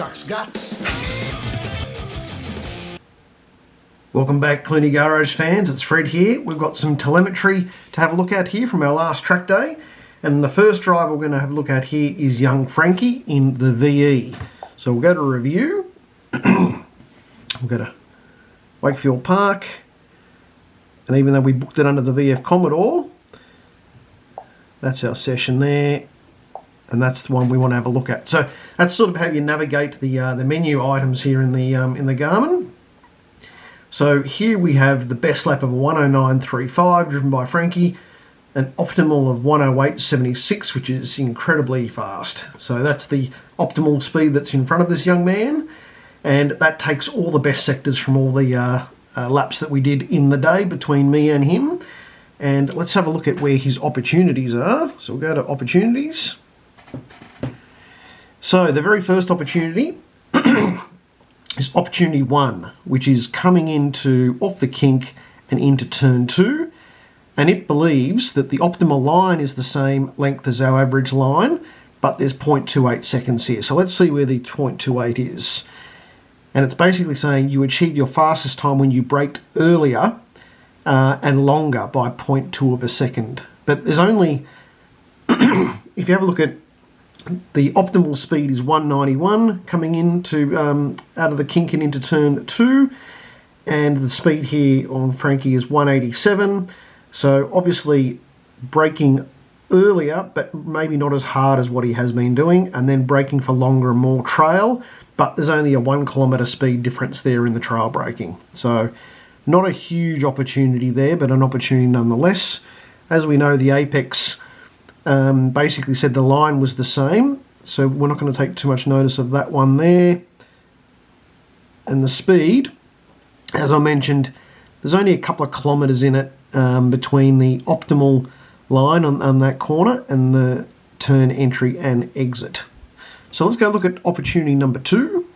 truck's guts. Welcome back, Clooney Garage fans. It's Fred here. We've got some telemetry to have a look at here from our last track day. And the first drive we're going to have a look at here is young Frankie in the VE. So we'll go to review. We'll go to Wakefield Park. And even though we booked it under the VE SS Commodore, that's our session there. And that's the one we want to have a look at. So that's sort of how you navigate the menu items here in the Garmin. So here we have the best lap of 109.35 driven by Frankie, an optimal of 108.76, which is incredibly fast. So that's the optimal speed that's in front of this young man, and that takes all the best sectors from all the laps that we did in the day between me and him. And let's have a look at where his opportunities are. So we'll go to opportunities. So the very first opportunity is opportunity 1, which is coming into off the kink and into turn 2, and it believes that the optimal line is the same length as our average line, but there's 0.28 seconds here. So let's see where the 0.28 is. And it's basically saying you achieved your fastest time when you braked earlier and longer by 0.2 of a second. But there's only, if you have a look at the optimal speed is 191 coming into out of the kink and into turn 2, and the speed here on Frankie is 187. So obviously braking earlier, but maybe not as hard as what he has been doing, and then braking for longer and more trail. But there's only a 1 kilometre speed difference there in the trail braking. So not a huge opportunity there, but an opportunity nonetheless. As we know, the Apex basically said the line was the same, so we're not going to take too much notice of that one there. And the speed, as I mentioned, there's only a couple of kilometres in it between the optimal line on that corner and the turn entry and exit. So let's go look at opportunity number 2.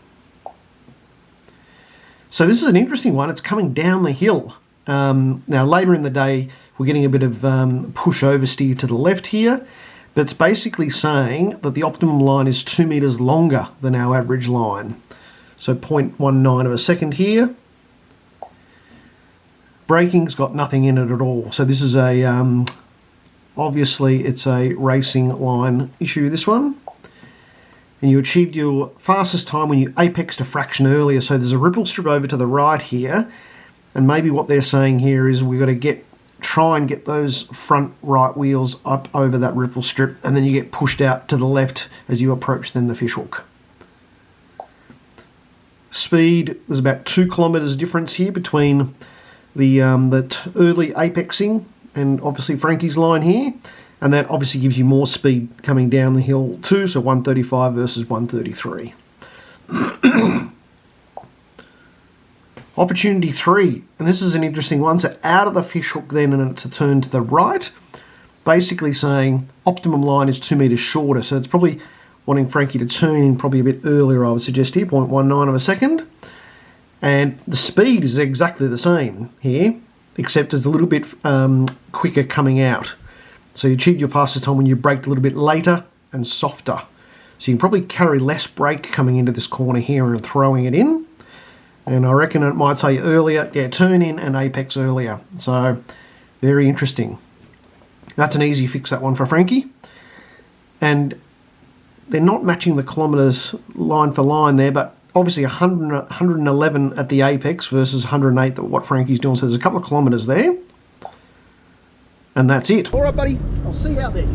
So this is an interesting one. It's coming down the hill. Now later in the day we're getting a bit of push oversteer to the left here, but it's basically saying that the optimum line is 2 metres longer than our average line. So 0.19 of a second here. Braking's got nothing in it at all. So this is a, obviously it's a racing line issue, this one. And you achieved your fastest time when you apexed a fraction earlier. So there's a ripple strip over to the right here. And maybe what they're saying here is we've got to try and get those front right wheels up over that ripple strip, and then you get pushed out to the left as you approach then the fishhook. Speed, there's about 2 kilometres difference here between the early apexing and obviously Frankie's line here, and that obviously gives you more speed coming down the hill too, so 135 versus 133. Opportunity 3, and this is an interesting one. So out of the fishhook then, and it's a turn to the right, basically saying optimum line is 2 metres shorter. So it's probably wanting Frankie to turn in probably a bit earlier, I would suggest here, 0.19 of a second. And the speed is exactly the same here, except it's a little bit quicker coming out. So you achieved your fastest time when you braked a little bit later and softer. So you can probably carry less brake coming into this corner here and throwing it in. And I reckon it might say earlier, yeah, turn in and apex earlier. So very interesting. That's an easy fix, that one for Frankie. And they're not matching the kilometres line for line there, but obviously 111 at the apex versus 108 at what Frankie's doing. So there's a couple of kilometres there. And that's it. All right, buddy. I'll see you out there.